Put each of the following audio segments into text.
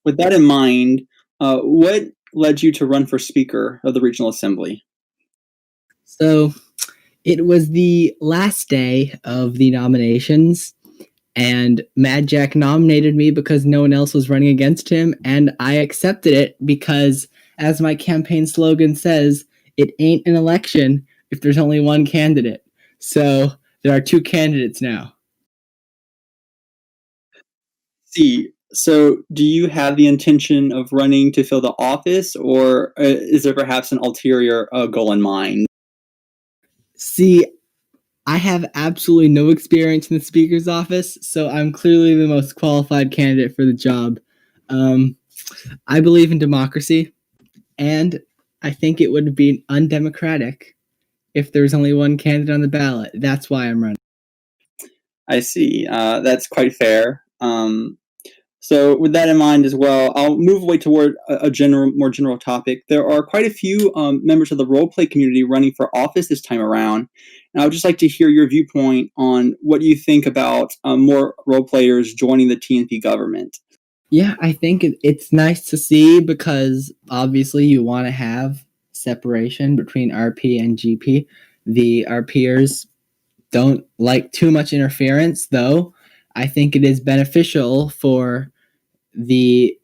with that in mind, what led you to run for Speaker of the Regional Assembly? So it was the last day of the nominations, and Mad Jack nominated me because no one else was running against him, and I accepted it because, as my campaign slogan says, it ain't an election if there's only one candidate. So there are two candidates now. See, so do you have the intention of running to fill the office, or is there perhaps an ulterior goal in mind? See, I have absolutely no experience in the Speaker's office, so I'm clearly the most qualified candidate for the job. I believe in democracy, and I think it would be undemocratic if there's only one candidate on the ballot. That's why I'm running. I see. That's quite fair. So with that in mind as well, I'll move away toward a more general topic. There are quite a few members of the role play community running for office this time around. And I would just like to hear your viewpoint on what you think about more role players joining the TNP government. Yeah, I think it's nice to see because obviously you want to have separation between RP and GP. The RPers don't like too much interference, though. I think it is beneficial for the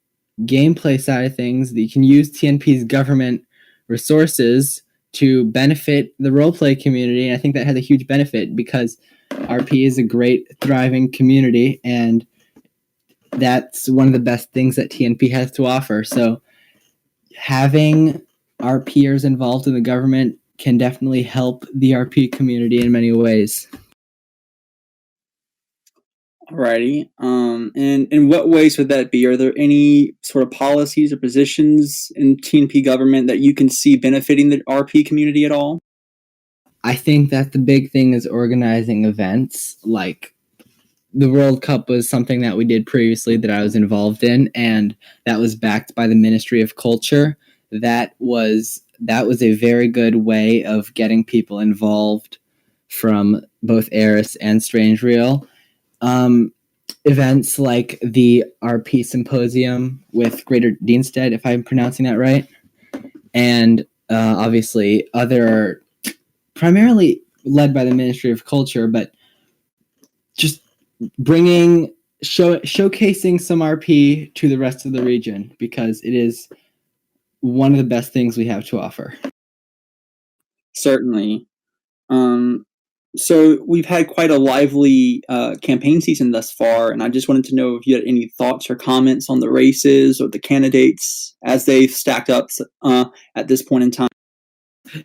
gameplay side of things that you can use TNP's government resources to benefit the roleplay community. And I think that has a huge benefit because RP is a great, thriving community, and that's one of the best things that TNP has to offer. So having RPers involved in the government can definitely help the RP community in many ways. Alrighty. And in what ways would that be? Are there any sort of policies or positions in TNP government that you can see benefiting the RP community at all? I think that the big thing is organizing events. Like the World Cup was something that we did previously that I was involved in, and that was backed by the Ministry of Culture. That was a very good way of getting people involved from both Eris and Strange Reel. Events like the RP Symposium with Greater Deanstead, if I'm pronouncing that right, and obviously other, primarily led by the Ministry of Culture, but just showcasing some RP to the rest of the region because it is one of the best things we have to offer. Certainly. So we've had quite a lively campaign season thus far, and I just wanted to know if you had any thoughts or comments on the races or the candidates as they've stacked up at this point in time.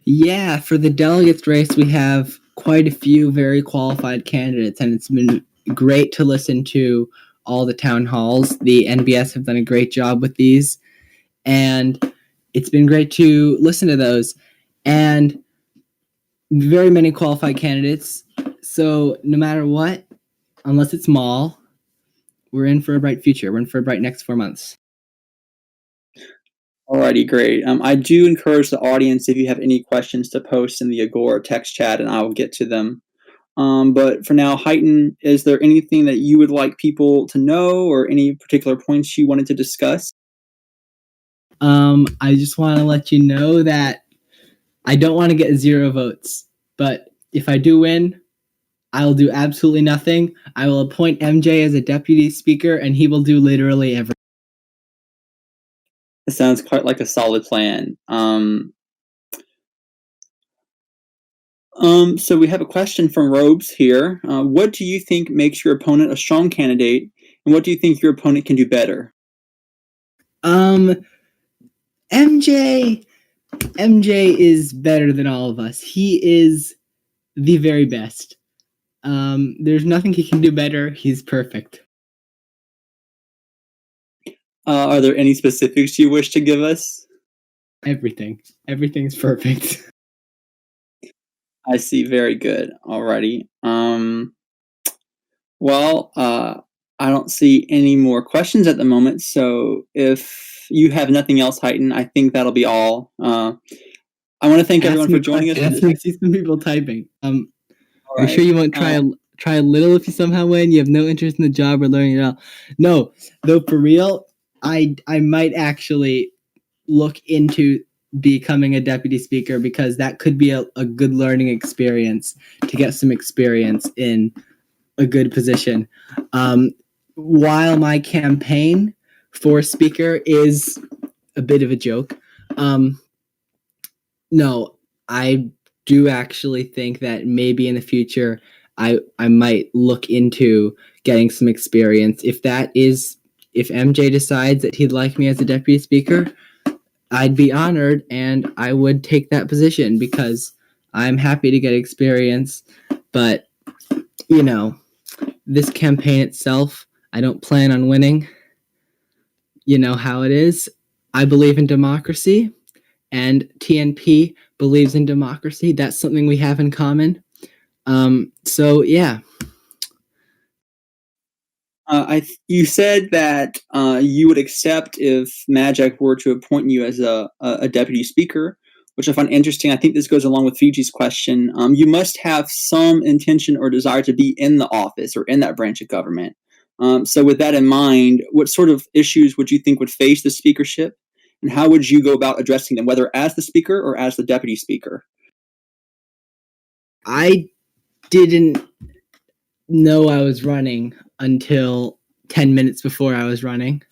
Yeah, for the delegates race, we have quite a few very qualified candidates, and it's been great to listen to all the town halls. The NBS have done a great job with these, and it's been great to listen to those. And very many qualified candidates. So no matter what, unless it's mall, we're in for a bright future. We're in for a bright next 4 months. Alrighty, great. I do encourage the audience, if you have any questions, to post in the Agora text chat, and I will get to them. But for now, Highton, is there anything that you would like people to know or any particular points you wanted to discuss? I just want to let you know that I don't want to get 0 votes, but if I do win, I will do absolutely nothing. I will appoint MJ as a deputy speaker, and he will do literally everything. It sounds quite like a solid plan. So we have a question from Robes here. What do you think makes your opponent a strong candidate, and what do you think your opponent can do better? MJ is better than all of us. He is the very best. There's nothing he can do better. He's perfect. Are there any specifics you wish to give us? Everything. Everything's perfect. I see. Very good. Alrighty. Well, I don't see any more questions at the moment. So if you have nothing else, Highton, I think that'll be all. I want to thank everyone for joining us. I see some people typing. Are you sure you won't try a little if you somehow win? You have no interest in the job or learning it all. No, though, for real, I might actually look into becoming a deputy speaker because that could be a good learning experience to get some experience in a good position. While my campaign for speaker is a bit of a joke, no, I do actually think that maybe in the future I might look into getting some experience. If MJ decides that he'd like me as a deputy speaker, I'd be honored and I would take that position because I'm happy to get experience. But, you know, this campaign itself, I don't plan on winning. You know how it is. I believe in democracy, and TNP believes in democracy. That's something we have in common. So, yeah. You said that you would accept if Magic were to appoint you as a deputy speaker, which I find interesting. I think this goes along with Fiji's question. You must have some intention or desire to be in the office or in that branch of government. So, with that in mind, what sort of issues would you think would face the speakership, and how would you go about addressing them, whether as the speaker or as the deputy speaker? I didn't know I was running until 10 minutes before I was running.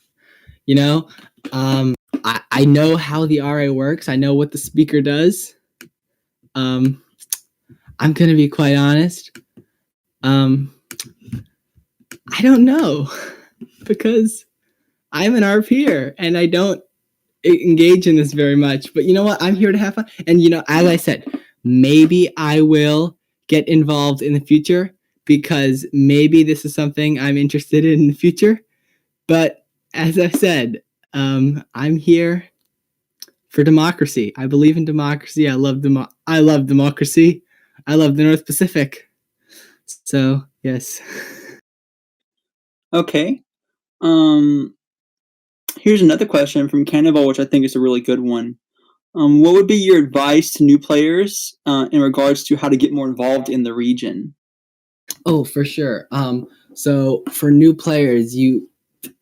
You know, I know how the RA works. I know what the speaker does. I'm going to be quite honest. I don't know because I'm an RPer and I don't engage in this very much. But you know what? I'm here to have fun. And, you know, as I said, maybe I will get involved in the future because maybe this is something I'm interested in the future. But as I said, I'm here for democracy. I believe in democracy. I love democracy. I love the North Pacific. So, yes. Okay. Here's another question from Cannibal, which I think is a really good one. What would be your advice to new players in regards to how to get more involved in the region? Oh, for sure. So for new players, you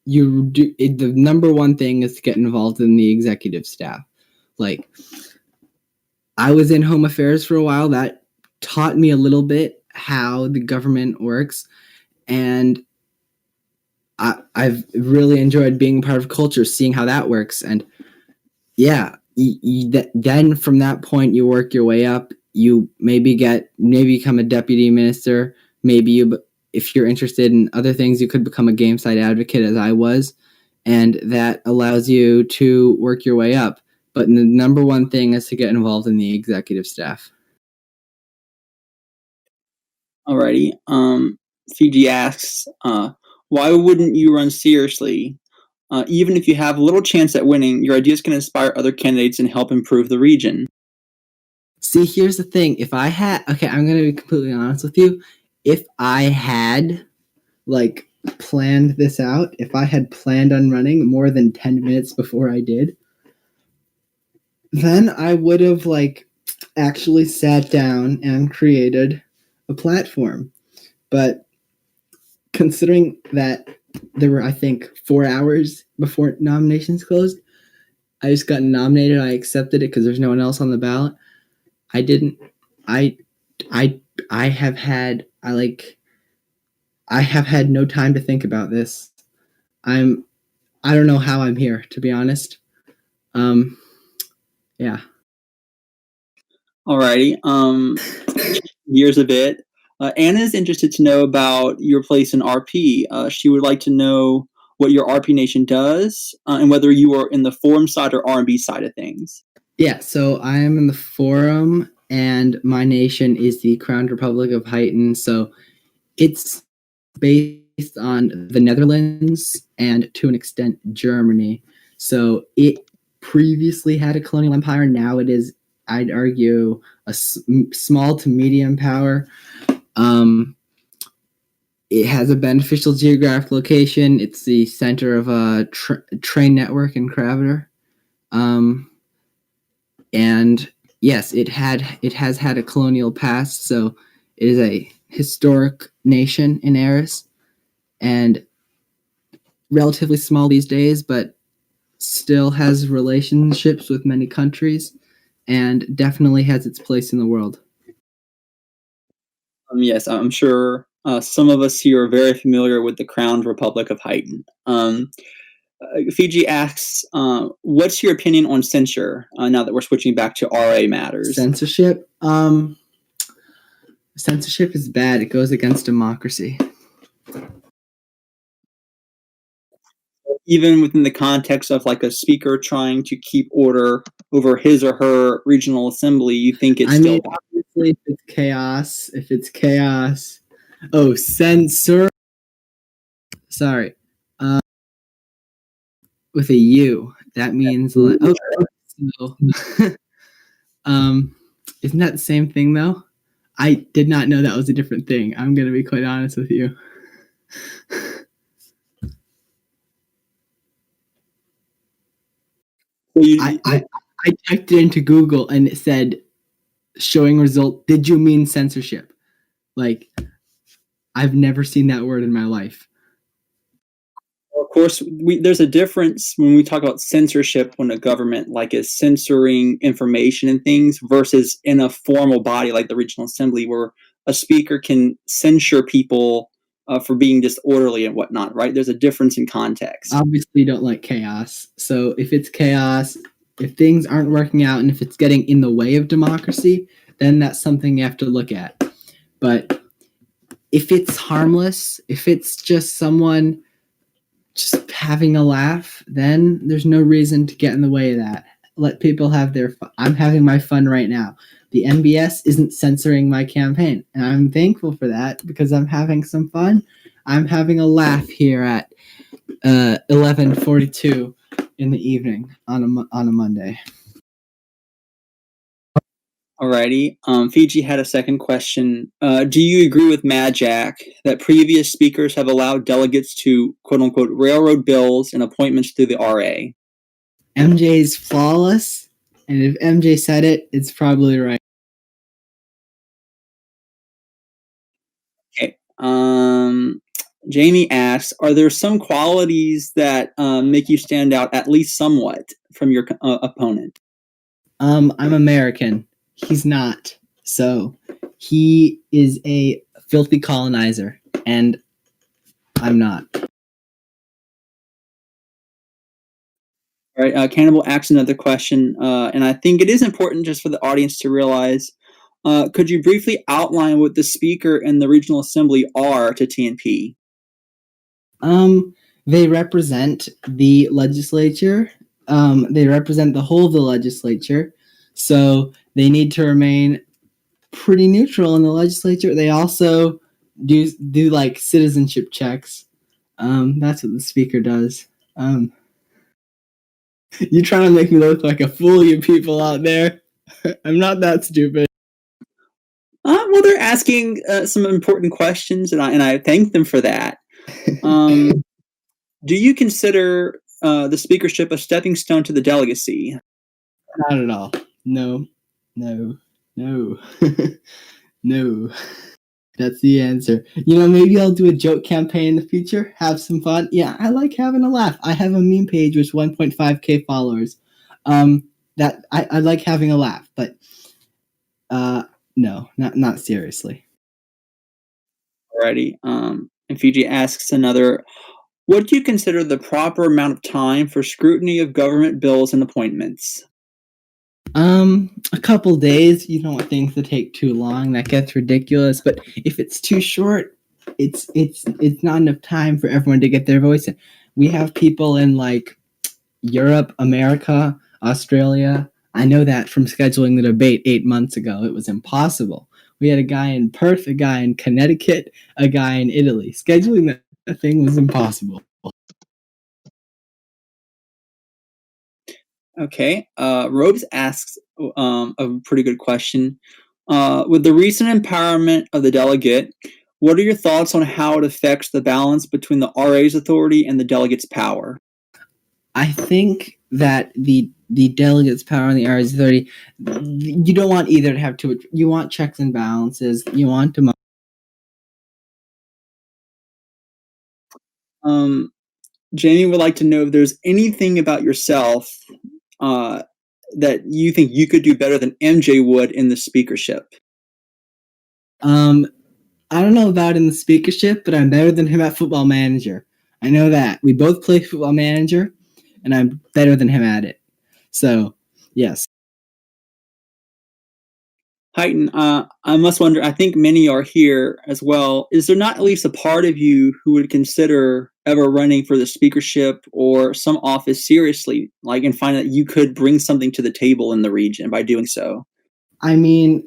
do the number one thing is to get involved in the executive staff. Like, I was in home affairs for a while. That taught me a little bit how the government works, and I've really enjoyed being part of culture, seeing how that works. And yeah, then from that point, you work your way up. You maybe become a deputy minister. Maybe if you're interested in other things, you could become a game side advocate, as I was, and that allows you to work your way up. But the number one thing is to get involved in the executive staff. Alrighty. Fiji asks, why wouldn't you run seriously? Even if you have little chance at winning, your ideas can inspire other candidates and help improve the region. See, here's the thing. I'm going to be completely honest with you. If I had, planned this out, if I had planned on running more than 10 minutes before I did, then I would have, actually sat down and created a platform. But considering that there were, I think, 4 hours before nominations closed, I just got nominated. I accepted it because there's no one else on the ballot. I didn't. I have had no time to think about this. I don't know how I'm here, to be honest. Yeah. Alrighty. Years a bit. Anna's interested to know about your place in RP. She would like to know what your RP Nation does and whether you are in the forum side or R&B side of things. Yeah, so I am in the forum, and my nation is the Crowned Republic of Highton. So it's based on the Netherlands and, to an extent, Germany. So it previously had a colonial empire. Now it is, I'd argue, a small to medium power. It has a beneficial geographic location. It's the center of a train network in Craveter. And yes, it has had a colonial past, so it is a historic nation in Eris, and relatively small these days, but still has relationships with many countries and definitely has its place in the world. Yes, I'm sure some of us here are very familiar with the Crowned Republic of Highton. Fiji asks, what's your opinion on censure now that we're switching back to RA matters? Censorship? Censorship is bad. It goes against democracy. Even within the context of like a speaker trying to keep order over his or her regional assembly, you think it's still bad? Obviously, if it's chaos. Oh, censor. Sorry. With a U. That means like, okay. So, isn't that the same thing though? I did not know that was a different thing. I'm gonna be quite honest with you. I typed it into Google and it said showing result. Did you mean censorship? Like, I've never seen that word in my life. Of course, there's a difference when we talk about censorship when a government like is censoring information and things versus in a formal body like the Regional Assembly where a speaker can censure people for being disorderly and whatnot, right? There's a difference in context. Obviously, you don't like chaos. So if it's chaos, if things aren't working out, and if it's getting in the way of democracy, then that's something you have to look at. But if it's harmless, if it's just someone just having a laugh, then there's no reason to get in the way of that. Let people have their fun. I'm having my fun right now. The MBS isn't censoring my campaign, and I'm thankful for that because I'm having some fun. I'm having a laugh here at 11:42 in the evening on a Monday. Alrighty. Fiji had a second question. Do you agree with Mad Jack that previous speakers have allowed delegates to quote unquote railroad bills and appointments through the RA? MJ's flawless, and if MJ said it, it's probably right. Okay. Jamie asks, are there some qualities that make you stand out at least somewhat from your opponent? I'm American. He's not. So he is a filthy colonizer, and I'm not. All right. Cannibal asks another question, and I think it is important just for the audience to realize. Could you briefly outline what the speaker and the regional assembly are to TNP? They represent the legislature. They represent the whole of the legislature. So they need to remain pretty neutral in the legislature. They also do like citizenship checks. That's what the speaker does. You trying to make me look like a fool, you people out there? I'm not that stupid. Well, they're asking some important questions, and I thank them for that. Do you consider the speakership a stepping stone to the delegacy? Not at all. No. No. No. No. That's the answer. You know, maybe I'll do a joke campaign in the future, have some fun. Yeah, I like having a laugh. I have a meme page with 1.5k followers. That I like having a laugh, but no, not seriously. Alrighty. And Fiji asks another, what do you consider the proper amount of time for scrutiny of government bills and appointments? A couple days. You don't want things to take too long. That gets ridiculous. But if it's too short, it's not enough time for everyone to get their voice in. We have people in like Europe, America, Australia. I know that from scheduling the debate 8 months ago. It was impossible. We had a guy in Perth, a guy in Connecticut, a guy in Italy. Scheduling that thing was impossible. Okay. Robes asks a pretty good question. With the recent empowerment of the delegate, what are your thoughts on how it affects the balance between the RA's authority and the delegate's power? I think that the delegates' power and the RA's authority, you don't want either to have too. You want checks and balances. You want Um, Jamie would like to know if there's anything about yourself uh, that you think you could do better than MJ would in the speakership. Um, I don't know about in the speakership, but I'm better than him at Football Manager. I know that. We both play Football Manager, and I'm better than him at it. So, yes. Highton, I must wonder, I think many are here as well. Is there not at least a part of you who would consider ever running for the speakership or some office seriously, like, and find that you could bring something to the table in the region by doing so? I mean,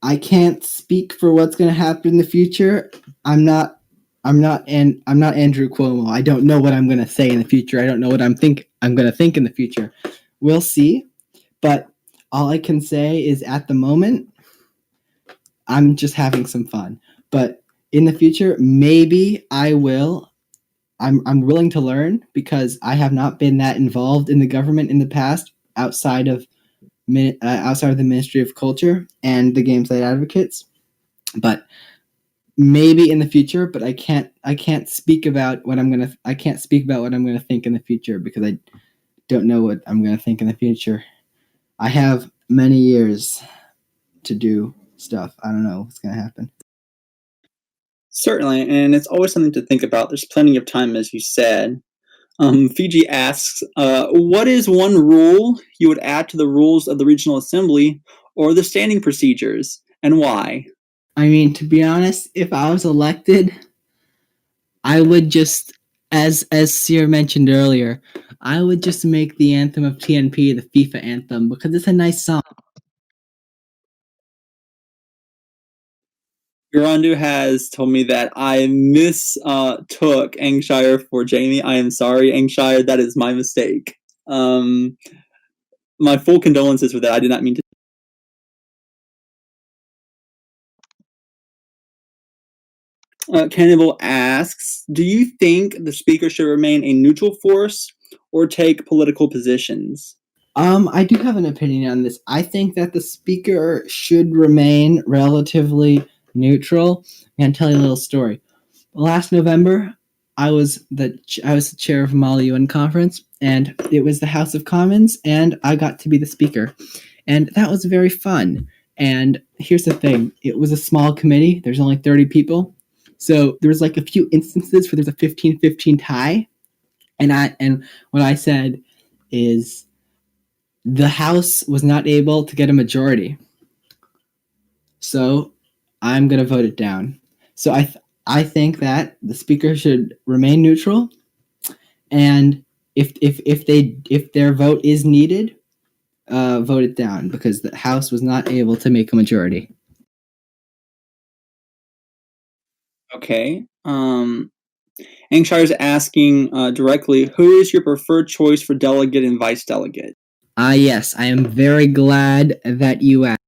I can't speak for what's going to happen in the future. I'm not Andrew Cuomo. I don't know what I'm going to say in the future. I don't know what I'm going to think in the future. We'll see. But all I can say is at the moment I'm just having some fun. But in the future, maybe I will. I'm willing to learn because I have not been that involved in the government in the past outside of the Ministry of Culture and the Game Site Advocates. But maybe in the future, but I can't speak about what I'm gonna think in the future because I don't know what I'm gonna think in the future. I have many years to do stuff. I don't know what's gonna happen. Certainly, and it's always something to think about. There's plenty of time, as you said. Fiji asks, what is one rule you would add to the rules of the Regional Assembly or the standing procedures, and why? I mean, to be honest, if I was elected, I would just, as Seer mentioned earlier, I would just make the anthem of TNP the FIFA anthem because it's a nice song. Garandu has told me that I mistook Angshire for Jamie. I am sorry, Angshire. That is my mistake. My full condolences for that. I did not mean to. Cannibal asks, do you think the speaker should remain a neutral force or take political positions? I do have an opinion on this. I think that the speaker should remain relatively neutral. I'm gonna tell you a little story. Last November, I was the chair of Mali UN conference, and it was the House of Commons, and I got to be the speaker, and that was very fun. And here's the thing: it was a small committee. There's only 30 people, so there was like a few instances where there's a 15-15 tie, and what I said is the House was not able to get a majority. So I'm going to vote it down. So I think that the speaker should remain neutral, and if their vote is needed, vote it down because the House was not able to make a majority. Okay. Angshire is asking directly, who is your preferred choice for delegate and vice delegate? Yes, I am very glad that you asked.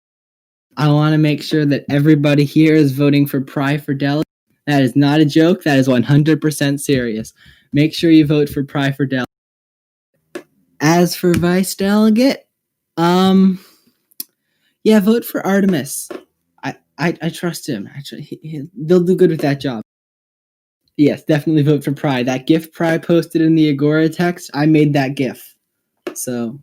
I want to make sure that everybody here is voting for Pry for delegate. That is not a joke. That is 100% serious. Make sure you vote for Pry for delegate. As for vice delegate, yeah, vote for Artemis. I trust him. They'll do good with that job. Yes, definitely vote for Pry. That GIF Pry posted in the Agora text, I made that GIF. So.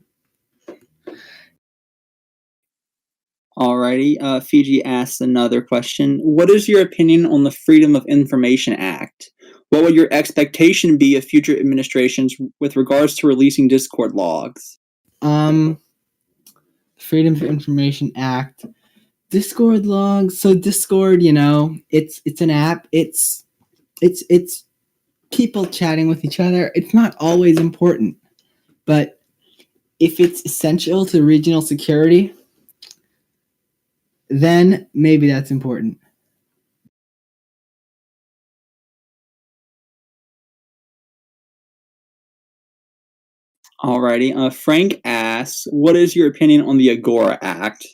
Alrighty. Fiji asks another question. What is your opinion on the Freedom of Information Act? What would your expectation be of future administrations with regards to releasing Discord logs? Freedom of Information Act. Discord logs. So Discord, it's an app. It's people chatting with each other. It's not always important, but if it's essential to regional security, then maybe that's important. Alrighty. Frank asks, what is your opinion on the Agora Act?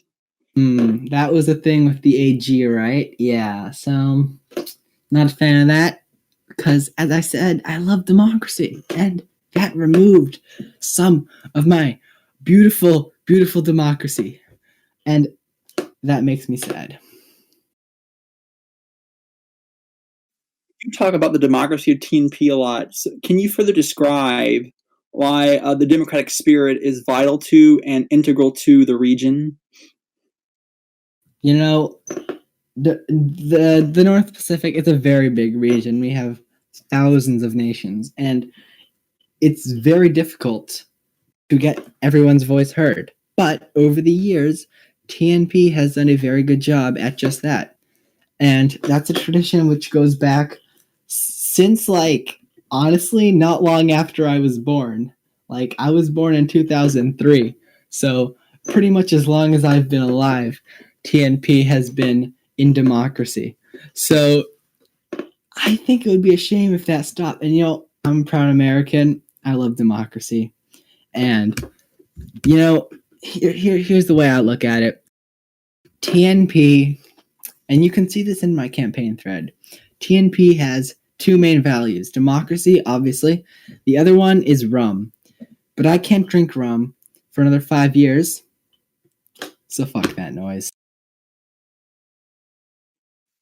That was a thing with the AG, right? Yeah, so not a fan of that because, as I said, I love democracy, and that removed some of my beautiful, beautiful democracy, and that makes me sad. You talk about the democracy of TNP a lot. So can you further describe why the democratic spirit is vital to and integral to the region? You know, the North Pacific is a very big region. We have thousands of nations, and it's very difficult to get everyone's voice heard. But over the years, TNP has done a very good job at just that. And that's a tradition which goes back since, like, honestly, not long after I was born. Like, I was born in 2003. So, pretty much as long as I've been alive, TNP has been in democracy. So, I think it would be a shame if that stopped. And, I'm a proud American. I love democracy. And, here's the way I look at it. TNP, and you can see this in my campaign thread, TNP has two main values. Democracy, obviously. The other one is rum. But I can't drink rum for another 5 years. So fuck that noise.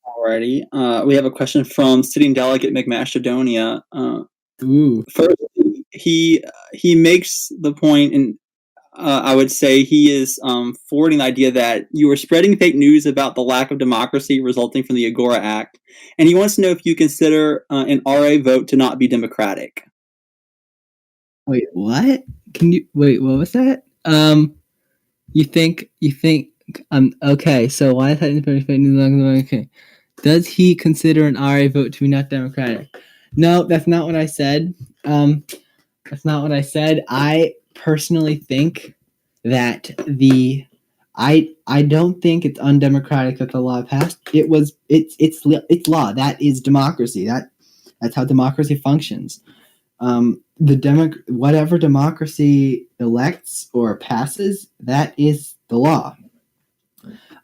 Alrighty. We have a question from sitting delegate McMacedonia. Ooh. First, he makes the point, and I would say he is forwarding the idea that you are spreading fake news about the lack of democracy resulting from the Agora Act, and he wants to know if you consider an RA vote to not be democratic. Wait, what? Wait, what was that? You think, okay, so why is Highton fake news? Okay. Does he consider an RA vote to be not democratic? No, that's not what I said. That's not what I said. I personally think that I don't think it's undemocratic that the law passed. It's law. That is democracy. That's how democracy functions. Whatever democracy elects or passes, that is the law.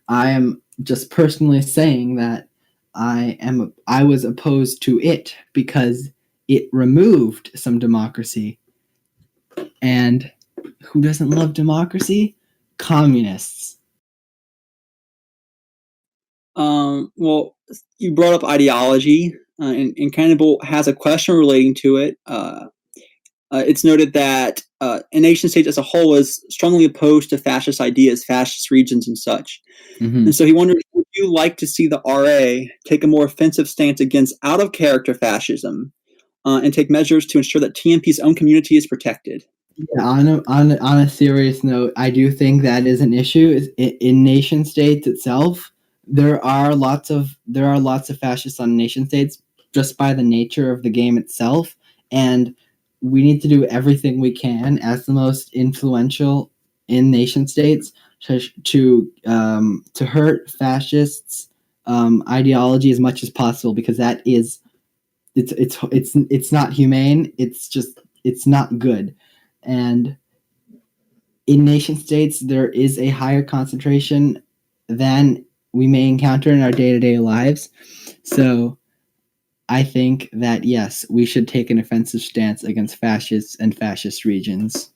I am just personally saying that I was opposed to it because it removed some democracy. And who doesn't love democracy? Communists. Well, you brought up ideology, and Cannibal has a question relating to it. It's noted that a nation state as a whole is strongly opposed to fascist ideas, fascist regions, and such. Mm-hmm. And so he wonders, would you like to see the RA take a more offensive stance against out-of-character fascism and take measures to ensure that TNP's own community is protected? Yeah, on a serious note, I do think that is an issue. In nation states itself, there are lots of fascists on nation states just by the nature of the game itself, and we need to do everything we can as the most influential in nation states to hurt fascists' ideology as much as possible, because that is it's not humane. It's not good. And in nation states, there is a higher concentration than we may encounter in our day-to-day lives. So I think that, yes, we should take an offensive stance against fascists and fascist regions.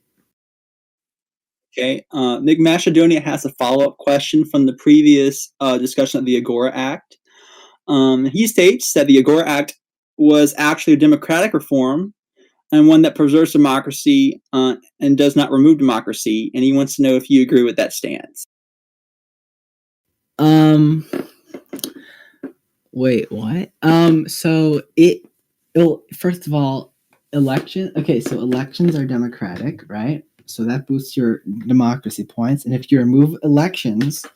Okay. Nick Macedonia has a follow-up question from the previous discussion of the Agora Act. He states that the Agora Act was actually a democratic reform and one that preserves democracy and does not remove democracy. And he wants to know if you agree with that stance. Wait, what? So first of all, elections are democratic, right? So that boosts your democracy points. And if you remove elections,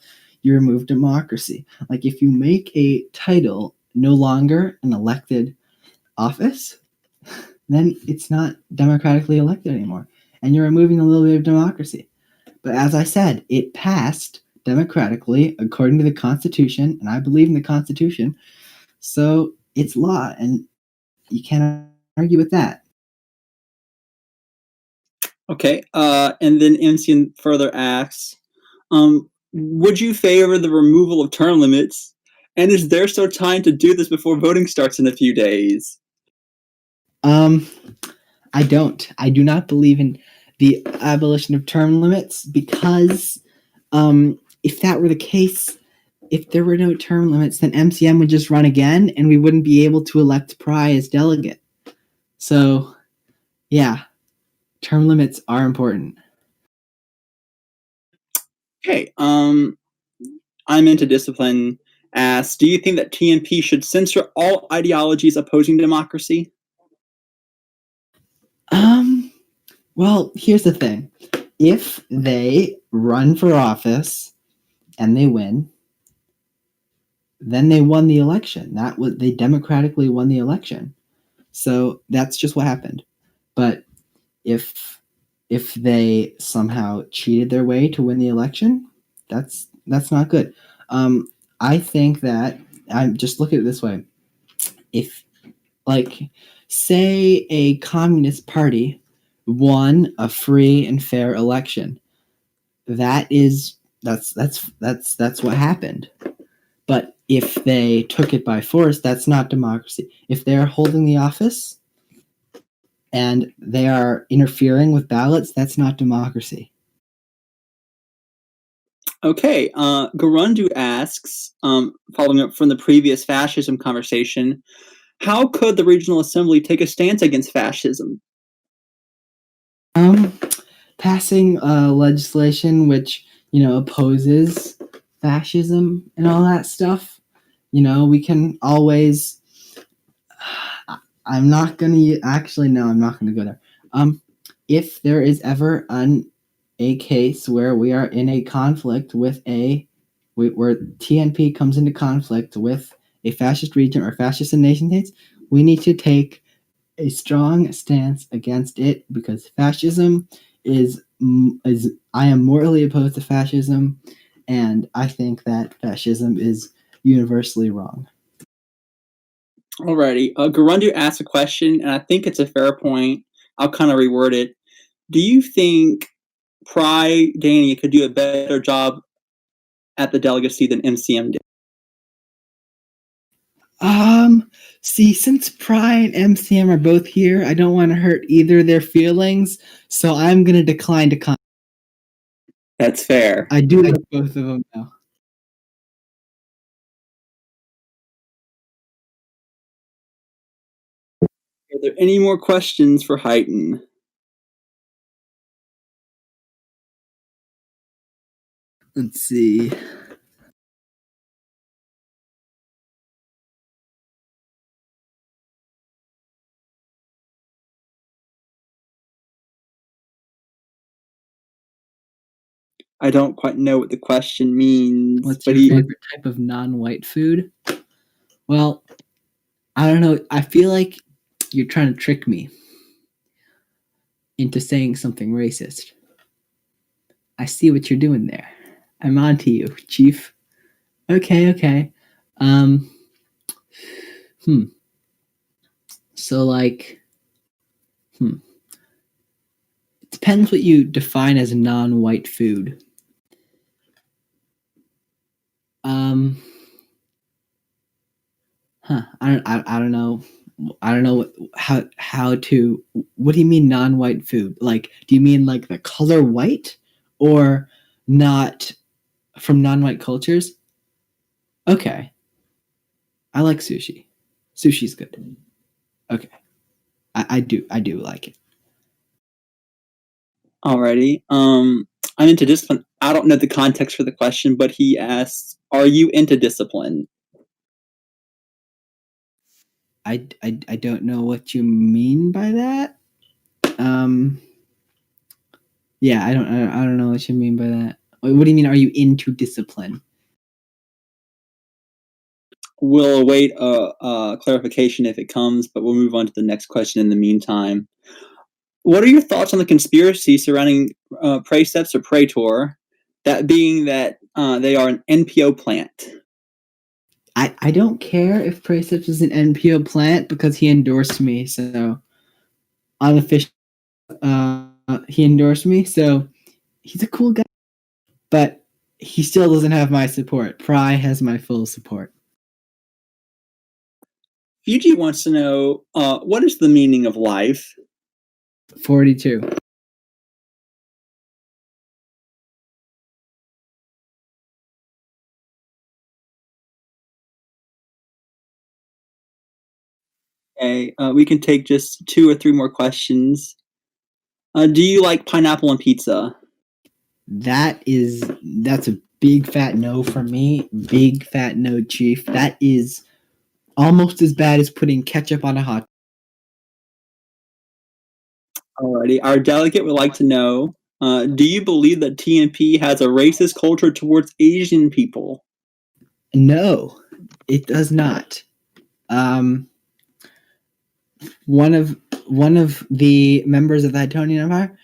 you remove democracy. Like, if you make a title no longer an elected office, then it's not democratically elected anymore. And you're removing a little bit of democracy. But as I said, it passed democratically according to the Constitution, and I believe in the Constitution. So it's law, and you can't argue with that. Okay. And then MCN further asks, would you favor the removal of term limits? And is there still time to do this before voting starts in a few days? I don't. I do not believe in the abolition of term limits because if that were the case, if there were no term limits, then MCM would just run again, and we wouldn't be able to elect Pry as delegate. So, yeah, term limits are important. Okay. I'm into discipline. Asks, do you think that TNP should censor all ideologies opposing democracy? Well, here's the thing. If they run for office and they win, then they won the election. They democratically won the election. So that's just what happened. But if they somehow cheated their way to win the election, that's not good. I think that I'm just look at it this way. If like say a communist party won a free and fair election, that's what happened. But if they took it by force, that's not democracy. If they're holding the office and they are interfering with ballots, that's not democracy. Okay, Garundu asks, following up from the previous fascism conversation, how could the Regional Assembly take a stance against fascism? Passing legislation which opposes fascism and all that stuff. We can always. I'm not gonna actually. No, I'm not gonna go there. If there is ever a case where we are in a conflict with where TNP comes into conflict with a fascist region or fascist nation states, we need to take a strong stance against it because fascism is I am morally opposed to fascism, and I think that fascism is universally wrong. Alrighty, Garundu asks a question, and I think it's a fair point. I'll kind of reword it. Do you think Danny could do a better job at the delegacy than MCM did? See, since Pry and MCM are both here, I don't want to hurt either their feelings, so I'm gonna decline to comment. That's fair. I do like both of them now. Are there any more questions for Highton? Let's see. I don't quite know what the question means. What's your favorite type of non-white food? Well, I don't know. I feel like you're trying to trick me into saying something racist. I see what you're doing there. I'm on to you, Chief. Okay. Um, So like, it depends what you define as non-white food. I don't know. I don't know how to. What do you mean non-white food? Like, do you mean like the color white, or not from non-white cultures? Okay, I like sushi. Sushi's good. Okay, I do like it. Alrighty. I'm into discipline. I don't know the context for the question, but he asks, "Are you into discipline?" I don't know what you mean by that. Yeah, I don't know what you mean by that. What do you mean? Are you into discipline? We'll await a clarification if it comes, but we'll move on to the next question in the meantime. What are your thoughts on the conspiracy surrounding Praeceps or Praetor? That being that they are an NPO plant. I don't care if Praeceps is an NPO plant because he endorsed me. So unofficial, he endorsed me. So he's a cool guy, but he still doesn't have my support. Pry has my full support. Fuji wants to know what is the meaning of life? 42. Okay, we can take just 2 or 3 more questions. Do you like pineapple on pizza? That's a big fat no from me. Big fat no, chief. That is almost as bad as putting ketchup on a hot. Alrighty, our delegate would like to know, do you believe that TNP has a racist culture towards Asian people? No, it does not. One of the members of the Hittonian Empire,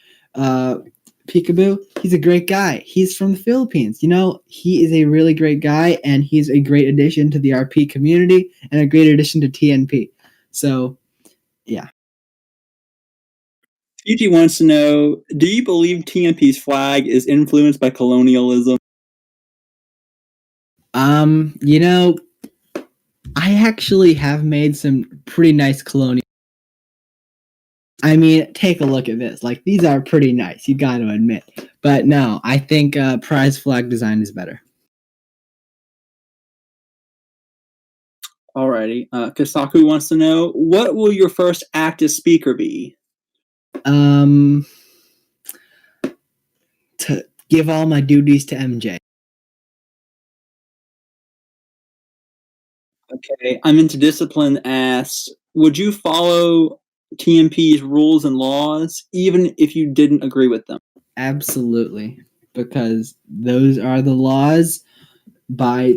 Peekaboo, he's a great guy. He's from the Philippines. You know, he is a really great guy, and he's a great addition to the RP community and a great addition to TNP. So, yeah. Fuji wants to know, do you believe TNP's flag is influenced by colonialism? You know, I actually have made some pretty nice colonial. I mean, take a look at this. Like, these are pretty nice, you got to admit. But no, I think prize flag design is better. Alrighty, Kasaku wants to know, what will your first act as speaker be? To give all my duties to MJ. Okay, I'm into discipline asks, would you follow TNP's rules and laws even if you didn't agree with them? Absolutely, because those are the laws by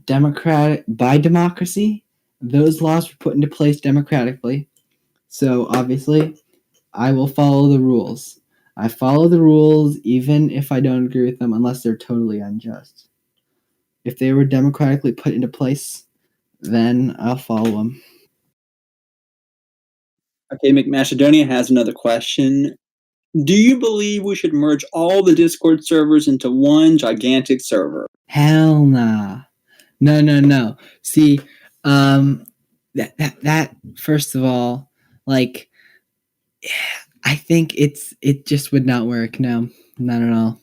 democracy. Those laws were put into place democratically. So obviously, I will follow the rules. I follow the rules even if I don't agree with them, unless they're totally unjust. If they were democratically put into place, then I'll follow them. Okay, McMacedonia has another question. Do you believe we should merge all the Discord servers into one gigantic server? Hell nah. No. See, that first of all, like, I think it just would not work. No, not at all.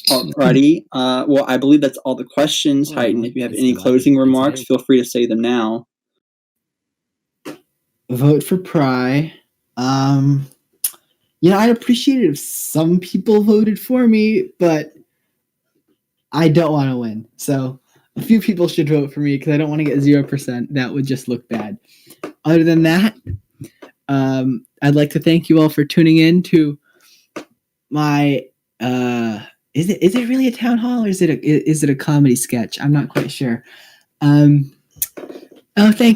Alrighty. Well, I believe that's all the questions. Highton, if you have any closing remarks, feel free to say them now. Vote for Pry. I'd appreciate it if some people voted for me, but I don't want to win. So a few people should vote for me because I don't want to get 0%. That would just look bad. Other than that, I'd like to thank you all for tuning in to my is it really a town hall or is it a comedy sketch? I'm not quite sure. Thank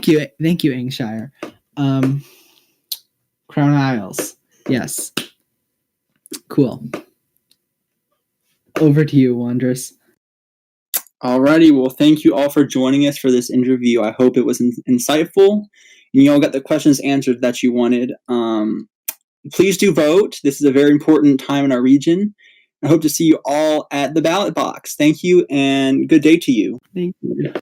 you, Angshire. Crown Isles, yes, cool. Over to you, Wonderess. Alrighty, well, thank you all for joining us for this interview. I hope it was insightful. You all got the questions answered that you wanted. Please do vote. This is a very important time in our region. I hope to see you all at the ballot box. Thank you, and good day to you. Thank you.